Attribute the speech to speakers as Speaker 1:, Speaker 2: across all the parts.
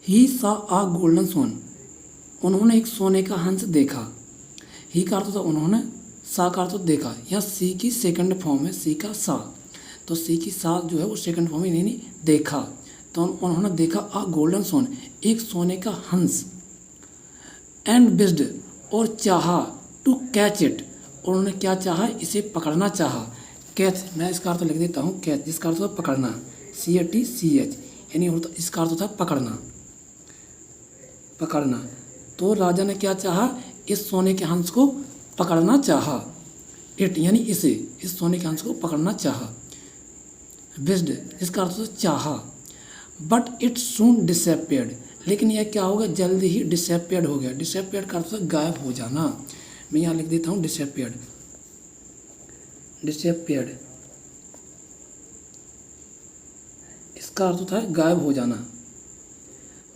Speaker 1: ही सा आ गोल्डन सोन, उन्होंने एक सोने का हंस देखा। ही का अर्थ होता उन्होंने, सा का अर्थ देखा। यहाँ सी की सेकंड फॉर्म है, सी का सा, तो सी की सा जो है वो सेकंड फॉर्म है, यानी देखा। तो उन्होंने देखा आ गोल्डन सोन, एक सोने का हंस। एंड विस्ड, और चाहा, टू कैच इट, उन्होंने क्या चाहा, इसे पकड़ना चाहा। कैच, मैं इसका अर्थ लिख देता हूँ, कैच जिसका अर्थ होता है पकड़ना, CATCH, यानी इसका अर्थ होता है पकड़ना, पकड़ना। तो राजा ने क्या चाहा, इस सोने के हंस को पकड़ना चाहा। इट यानी इसे, इस सोने के हंस को पकड़ना चाहा। विस्ड इसका अर्थ होता है चाहा। बट इट सून डिसअपियर्ड, लेकिन यह क्या होगा, जल्दी ही डिसअपियर्ड हो गया। डिसअपियर्ड का अर्थ होता है गायब हो जाना। मैं यहाँ लिख देता हूँ डिसअपियर्ड, डिसअपियर्ड इसका अर्थ होता है गायब हो जाना।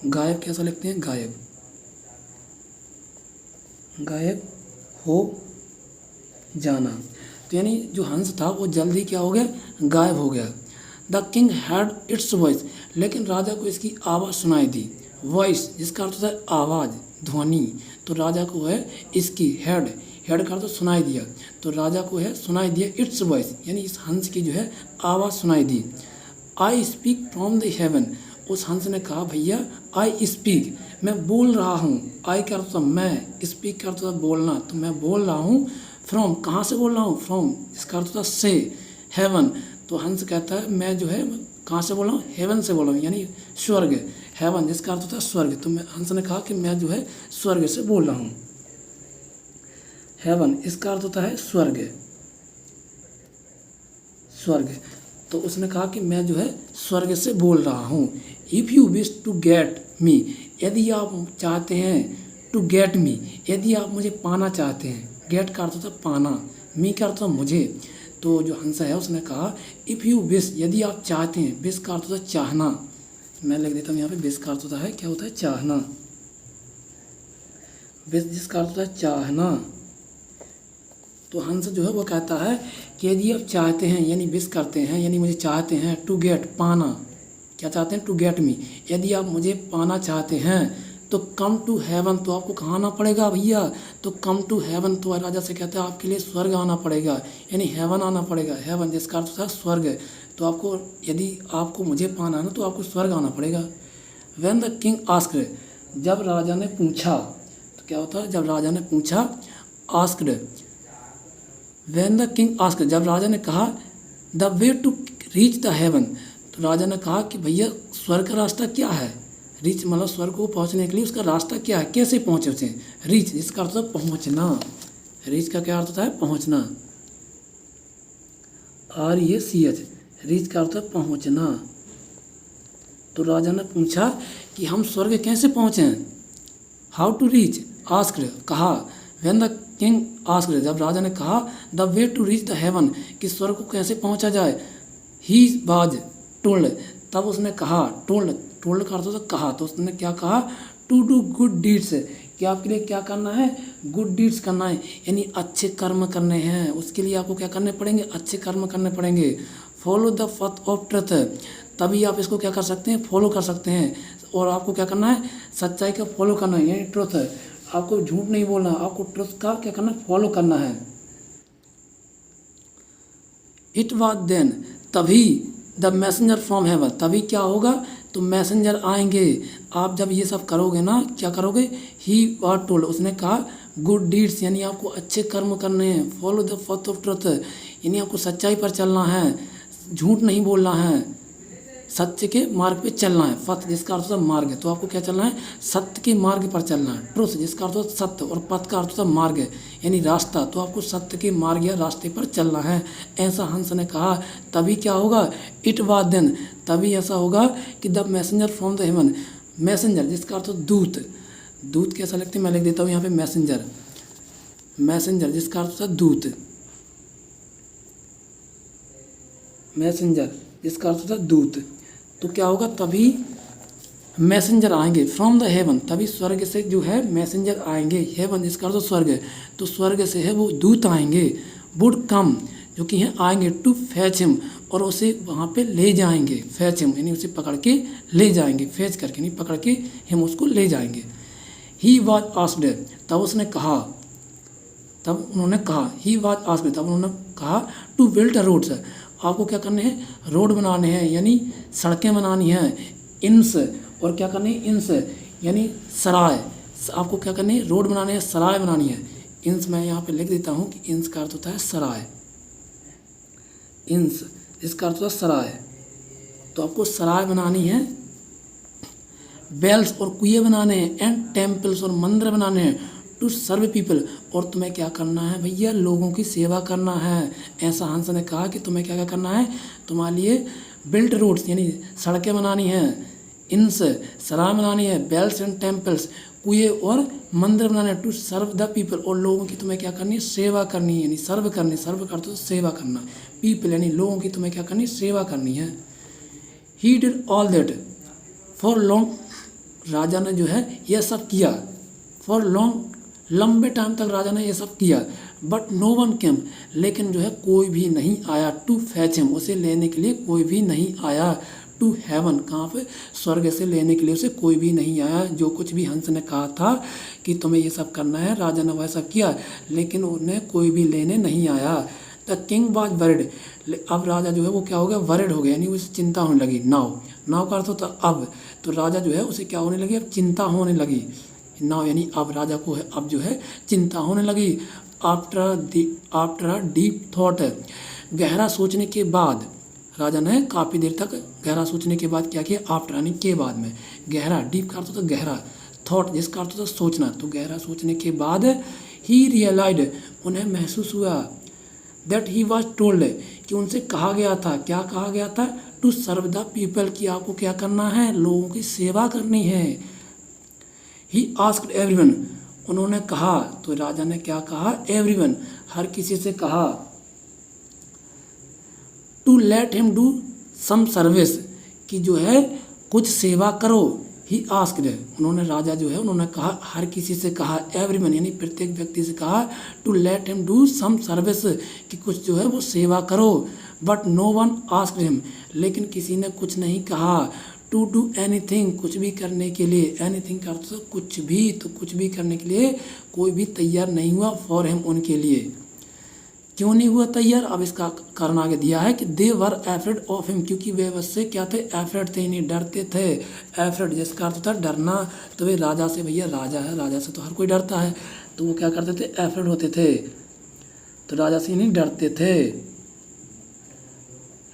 Speaker 1: गायब कैसा लिखते हैं, गायब, गायब हो जाना। तो यानी जो हंस था वो जल्दी क्या हो गया, गायब हो गया। The king had it's voice, लेकिन राजा को इसकी आवाज़ सुनाई दी। वॉइस जिसका अर्थ होता है आवाज़, ध्वनि। तो राजा को है इसकी, हेड, हेड का अर्थ सुनाई दिया, तो राजा को है सुनाई दिया इट्स वॉइस, यानी इस हंस की जो है आवाज़ सुनाई दी। I speak from the heaven, उस हंस ने कहा भैया आई स्पीक, मैं बोल रहा हूँ। आई का अर्थ मैं, स्पीक का अर्थ बोलना, तो मैं बोल रहा हूँ। फ्रॉम कहाँ से बोल रहा हूँ, फ्रॉम इसका अर्थ होता से, हेवन। तो हंस कहता है मैं जो है कहाँ से बोल रहा हूँ, हेवन से बोल रहा हूँ, यानी स्वर्ग। हेवन जिसका अर्थ होता है स्वर्ग, तो मैं, हंस ने कहा कि मैं जो है स्वर्ग से बोल रहा हूँ। हेवन इसका अर्थ होता है स्वर्ग, स्वर्ग। तो उसने कहा कि मैं जो है स्वर्ग से बोल रहा हूँ। If you wish to get me, यदि आप चाहते हैं, टू गेट मी, यदि आप मुझे पाना चाहते हैं। गेट का अर्थ होता है पाना, मी का अर्थ होता है मुझे। तो जो हंस है उसने कहा इफ़ यू विश, यदि आप चाहते हैं। विश का अर्थ होता है चाहना, मैं लिख देता हूँ यहाँ पे, विश का अर्थ होता है क्या होता है, चाहना। विश जिसका अर्थ होता है चाहना। तो हंस जो है वो कहता है कि यदि आप चाहते हैं, यानी विश करते हैं, यानी मुझे चाहते हैं, टू गेट पाना, क्या चाहते हैं, टू गेट मी, यदि आप मुझे पाना चाहते हैं तो कम टू हेवन, तो आपको कहाँ आना पड़ेगा भैया, तो कम टू हेवन। तो राजा से कहता है आपके लिए स्वर्ग आना पड़ेगा, यानी हेवन आना पड़ेगा। हेवन जिसका अर्थ होता है स्वर्ग, तो आपको यदि आपको मुझे पाना है ना तो आपको स्वर्ग आना पड़ेगा। व्हेन द किंग आस्क्ड, जब राजा ने पूछा, तो क्या होता है, जब राजा ने पूछा, asked, when the king asked, जब राजा ने कहा, the way to reach the heaven, तो राजा ने कहा कि भैया स्वर्ग का रास्ता क्या है। रीच मतलब स्वर्ग को पहुंचने के लिए उसका रास्ता क्या है, कैसे पहुंचे उसे। रीच जिसका अर्थ होता है पहुंचना, रीच का क्या अर्थ होता है, पहुंचना, RACH, रीच का अर्थ है पहुंचना। तो राजा ने पूछा कि हम स्वर्ग कैसे पहुंचे, हाउ टू रीच, आस्क्ड कहा। व्हेन द किंग आस्क्ड, जब राजा ने कहा, the way to reach the heaven, कि स्वर्ग को कैसे पहुंचा जाए। ही वाज टोल्ड, तब उसने कहा, टोल्ड, टोल्ड का अर्थ होता है कहा, तो उसने क्या कहा, टू डू गुड डीड्स, कि आपके लिए क्या करना है, गुड डीड्स करना है, यानी अच्छे कर्म करने हैं। उसके लिए आपको क्या करने पड़ेंगे, अच्छे कर्म करने पड़ेंगे। Follow the path of truth, तभी आप इसको क्या कर सकते हैं, फॉलो कर सकते हैं। और आपको क्या करना है, सच्चाई का फॉलो करना है, यानी ट्रुथ, आपको झूठ नहीं बोलना, आपको ट्रुथ का क्या करना है, फॉलो करना है। इट वाज देन, तभी, द मैसेंजर फ्रॉम हेवन, तभी क्या होगा, तो मैसेंजर आएंगे। आप जब ये सब करोगे ना, क्या करोगे, ही वाज टोल्ड, उसने कहा गुड डीड्स, यानी आपको अच्छे कर्म करने हैं। Follow the path of truth, यानी आपको सच्चाई पर चलना है, झूठ नहीं बोलना है, सत्य के मार्ग पे चलना है। पथ जिसका अर्थ होता है मार्ग, तो आपको क्या चलना है, सत्य के मार्ग पर चलना है। ट्रुथ जिसका अर्थ होता है सत्य, और पथ का अर्थ होता है मार्ग, यानी रास्ता, तो आपको सत्य के मार्ग या रास्ते पर चलना है। ऐसा हंस ने कहा, तभी क्या होगा, इट वाज देन, तभी ऐसा होगा कि the messenger from the haven, messenger जिसका अर्थ दूत, दूत कैसा लिखते हैं, मैं लिख देता हूँ यहाँ पे मैसेंजर, मैसेंजर जिसका अर्थ होता है दूत, मैसेंजर जिसका अर्थ होता है दूत। तो क्या होगा, तभी मैसेंजर आएंगे फ्रॉम द हेवन, तभी स्वर्ग से जो है मैसेंजर आएंगे। हेवन जिसका अर्थ स्वर्ग, तो स्वर्ग से है वो दूत आएंगे। वुड कम, जो कि हैं आएंगे टू फैच हिम, और उसे वहाँ पे ले जाएंगे। फैच हिम यानी उसे पकड़ के ले जाएंगे, फैच करके नहीं, पकड़ के हिम उसको ले जाएंगे। ही वॉज आस्क्ड, तब उसने कहा, तब उन्होंने कहा, ही वॉज आस्क्ड, तब उन्होंने कहा टू बिल्ड रोड्स, आपको क्या करने हैं, रोड बनाने हैं यानी सड़कें बनानी हैं। इंस, और क्या करनी है, इंस यानी सराय, आपको क्या करनी है, रोड बनाने हैं, सराय बनानी है। इंस मैं यहाँ पे लिख देता हूँ कि इंस का अर्थ होता है सराय, इंस इसका अर्थ होता है सराय, तो आपको सराय बनानी है। बेल्स और कुएं बनाने हैं, एंड टेम्पल्स और मंदिर बनाने हैं, टू सर्व पीपल, और तुम्हें क्या करना है भैया, लोगों की सेवा करना है। ऐसा हंस ने कहा कि तुम्हें क्या क्या करना है, तुम्हारे लिए बिल्ट रोड्स यानी सड़कें बनानी हैं, इंस सराय बनानी है, बेल्स एंड टेम्पल्स कुएं और मंदिर बनाने हैं, टू सर्व द पीपल, और लोगों की तुम्हें क्या करनी है, सेवा करनी है, यानी सर्व करनी, सर्व करते तो सेवा करना, पीपल यानी लोगों की तुम्हें क्या करनी है, सेवा करनी है। He did all that for long, राजा ने जो है यह सब किया, फॉर लॉन्ग लंबे टाइम तक राजा ने यह सब किया। बट नो वन केम, लेकिन जो है कोई भी नहीं आया, टू फैच हिम, उसे लेने के लिए कोई भी नहीं आया। टू हेवन, कहाँ पे, स्वर्ग से लेने के लिए उसे कोई भी नहीं आया। जो कुछ भी हंस ने कहा था कि तुम्हें ये सब करना है, राजा ने वैसा किया, लेकिन उन्हें कोई भी लेने नहीं आया। द किंग वॉज वरिड, अब राजा जो है वो क्या हो गया, वरिड हो गया, यानी उसे चिंता होने लगी। नाव, नाव का अर्थ होता अब, तो राजा जो है उसे क्या होने लगी, अब चिंता होने लगी। नाव यानी अब राजा को है, अब जो है चिंता होने लगी। आफ्टर डीप थॉट, गहरा सोचने के बाद, राजा ने काफ़ी देर तक गहरा सोचने के बाद क्या किया, आफ्टर यानी के बाद में, गहरा, डीप का अर्थ होता है गहरा, थॉट जिसका अर्थ होता है सोचना, तो गहरा सोचने के बाद ही रियलाइड, उन्हें महसूस हुआ, दैट ही वॉज टोल्ड, कि उनसे कहा गया था, क्या कहा गया था, टू सर्व द पीपल, कि आपको क्या करना है, लोगों की सेवा करनी है। ही आस्क्ड एवरीवन, उन्होंने कहा, तो राजा ने क्या कहा, एवरीवन हर किसी से कहा, to let him do some service, कि जो है कुछ सेवा करो। ही आस्क्ड, उन्होंने राजा जो है उन्होंने कहा, हर किसी से कहा, एवरीवन यानी प्रत्येक व्यक्ति से कहा, to let him do some service, कि कुछ जो है वो सेवा करो। But no one asked him, लेकिन किसी ने कुछ नहीं कहा, टू डू एनीथिंग, कुछ भी करने के लिए, एनीथिंग का अर्थ कुछ भी, तो कुछ भी करने के लिए कोई भी तैयार नहीं हुआ, फॉर हिम उनके लिए। क्यों नहीं हुआ तैयार, अब इसका कारण आगे दिया है कि दे वर एफ्रेड ऑफ हिम, क्योंकि वे उससे क्या थे, एफ्रेड थे, नहीं डरते थे। एफ्रेड जिसका अर्थ था डरना, तो वे राजा से, भैया राजा है, राजा से तो हर कोई डरता है, तो वो क्या करते थे, एफ्रेड होते थे, तो राजा से नहीं डरते थे,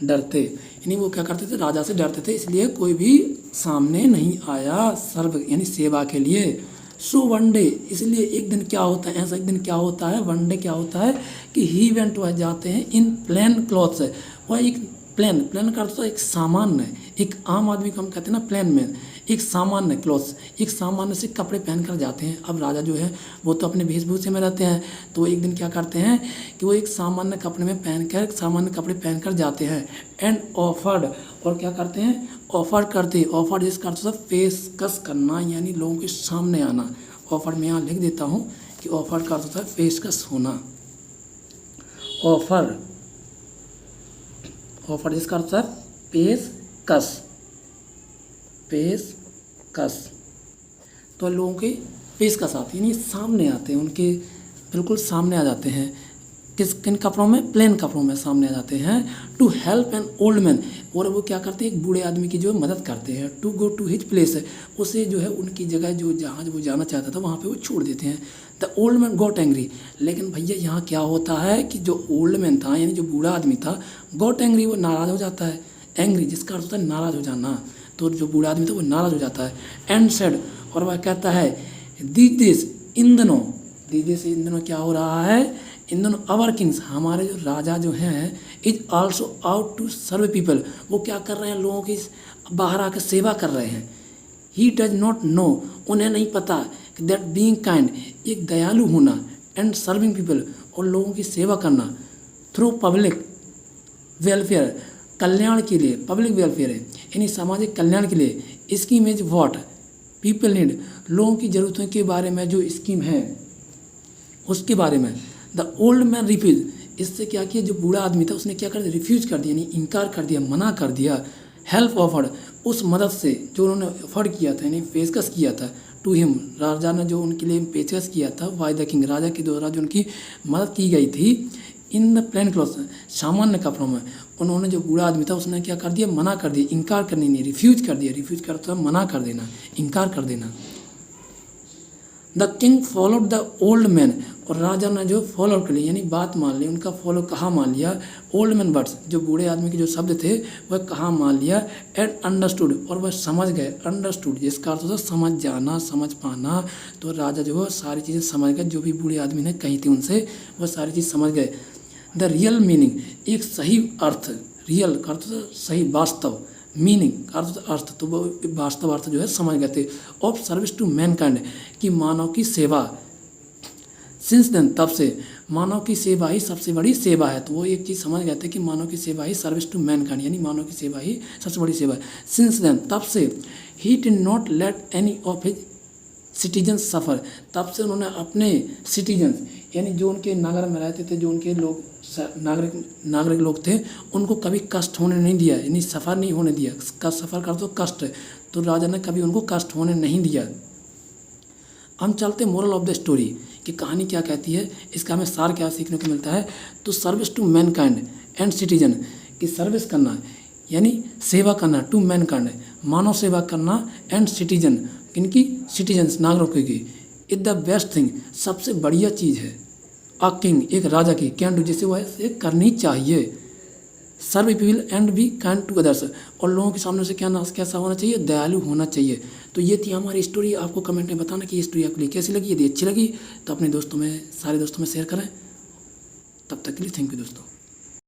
Speaker 1: डरते यानी वो क्या करते थे, राजा से डरते थे, इसलिए कोई भी सामने नहीं आया सर्व यानी सेवा के लिए। सो वन डे, इसलिए एक दिन क्या होता है, ऐसा एक दिन क्या होता है, वन डे क्या होता है कि ही वेंट, वह जाते हैं इन प्लेन क्लॉथ्स, वह एक प्लेन, प्लेन का अर्थ एक सामान्य, एक आम आदमी को हम कहते हैं ना प्लेन में, एक सामान्य क्लॉथ्स, एक सामान्य से कपड़े पहनकर जाते हैं। अब राजा जो है वो तो अपने वेशभूषे में रहते हैं, तो एक दिन क्या करते हैं कि वो एक सामान्य कपड़े में पहनकर, सामान्य कपड़े पहनकर जाते हैं। एंड ऑफर्ड, और क्या करते हैं, ऑफर करते, ऑफर जिसका अर्थ होता है पेशकश करना, यानी लोगों के सामने आना। ऑफर मैं यहाँ लिख देता हूँ कि ऑफर का अर्थ होता है पेशकश होना। ऑफर, ऑफर जिसका अर्थ है पेशकश, पेशकश, तो लोगों के पेशकश आते हैं, यानी सामने आते हैं, उनके बिल्कुल सामने आ जाते हैं। किस किन कपड़ों में, प्लेन कपड़ों में सामने आ जाते हैं। To help an old man, और वो क्या करते हैं, एक बूढ़े आदमी की जो मदद करते हैं। To go to his place, उसे जो है उनकी जगह जो जहाँ वो जाना चाहता था वहाँ पे वो छोड़ देते हैं। The old man got angry, लेकिन भैया यहाँ क्या होता है कि जो ओल्ड मैन था यानी जो बूढ़ा आदमी था, गॉट एंग्री वो नाराज़ हो जाता है। एंग्री जिसका अर्थ होता है नाराज़ हो जाना, तो जो बूढ़ा आदमी था वो नाराज़ हो जाता है। एंड सेड, और वह कहता है, दीज दिस, इन दिनों, दीज दिस इन दिनों क्या हो रहा है, इन दोनों अवर किंग्स, हमारे जो राजा जो हैं, is also out to serve people, वो क्या कर रहे हैं, लोगों की बाहर आकर सेवा कर रहे हैं। ही डज नॉट नो, उन्हें नहीं पता कि दैट बीइंग काइंड, एक दयालु होना, एंड सर्विंग पीपल, और लोगों की सेवा करना, थ्रू पब्लिक वेलफेयर, कल्याण के लिए, पब्लिक वेलफेयर है यानी सामाजिक कल्याण के लिए। Scheme is what people need, लोगों की ज़रूरतों के बारे में जो स्कीम है उसके बारे में। द ओल्ड मैन रिफ्यूज, इससे क्या किया, जो बूढ़ा आदमी था उसने क्या कर दिया, रिफ्यूज कर दिया, यानी इनकार कर दिया, मना कर दिया। हेल्प ऑफर्ड, उस मदद से जो उन्होंने ऑफर्ड किया था, यानी पेशकश किया था, टू हिम, राजा ने जो उनके लिए पेशकश किया था, बाय द किंग, राजा के द्वारा जो उनकी मदद की गई थी, इन द प्लेन क्लॉथ, सामान्य कपड़ों में, उन्होंने जो बूढ़ा आदमी था उसने क्या कर दिया, मना कर दिया, इनकार करनी नहीं, रिफ्यूज कर दिया। रिफ्यूज करता मना कर देना, इनकार कर देना। The king followed the old man, और राजा ने जो फॉलो कर लिया, यानी बात मान ली, उनका फॉलो कहाँ मान लिया, ओल्ड मैन वर्ड्स, जो बूढ़े आदमी के जो शब्द थे वह कहाँ मान लिया, एंड अंडरस्टूड, और वह समझ गए। अंडरस्टूड जिसका अर्थ होता है समझ जाना, समझ पाना। तो राजा जो है सारी चीज़ें समझ गए, जो भी बूढ़े आदमी ने कही थी उनसे, वह सारी चीज़ समझ गए। द रियल मीनिंग, एक सही अर्थ, रियल का अर्थ सही, वास्तव, मीनिंग का अर्थ, तो वो वास्तव अर्थ जो है समझ गए थे। ऑफ सर्विस टू मैनकाइंड, कि मानव की सेवा। सिंस देन, तब से, मानव की सेवा ही सबसे बड़ी सेवा है। तो वो एक चीज़ समझ गए थे कि मानव की सेवा ही, सर्विस टू मैनकाइंड, यानी मानव की सेवा ही सबसे बड़ी सेवा है। सिंस देन, तब से, he did not let any of his citizens suffer, तब से उन्होंने अपने सिटीजन्स, यानी जो उनके नगर में रहते थे, जो उनके लोग नागरिक लोग थे, उनको कभी कष्ट होने नहीं दिया, यानी सफ़र नहीं होने दिया। सफ़र कर तो कष्ट है, तो राजा ने कभी उनको कष्ट होने नहीं दिया। हम चलते मोरल ऑफ द स्टोरी, कि कहानी क्या कहती है, इसका हमें सार क्या सीखने को मिलता है। तो service to mankind and citizen, की सर्विस करना यानी सेवा करना, टू मैनकाइंड मानव सेवा करना, एंड सिटीजन किनकी, सिटीजन्स नागरिकों की, इज द बेस्ट थिंग, सबसे बढ़िया चीज़ है। अ किंग, एक राजा की, कैन डू, जिसे वह से करनी चाहिए। Serve people and be kind to others, और लोगों के सामने से कैसा होना चाहिए, दयालु होना चाहिए। तो ये थी हमारी स्टोरी। आपको कमेंट में बताना कि ये स्टोरी आपके लिए कैसी लगी। यदि अच्छी लगी तो अपने दोस्तों में, सारे दोस्तों में शेयर करें। तब तक के लिए थैंक यू दोस्तों।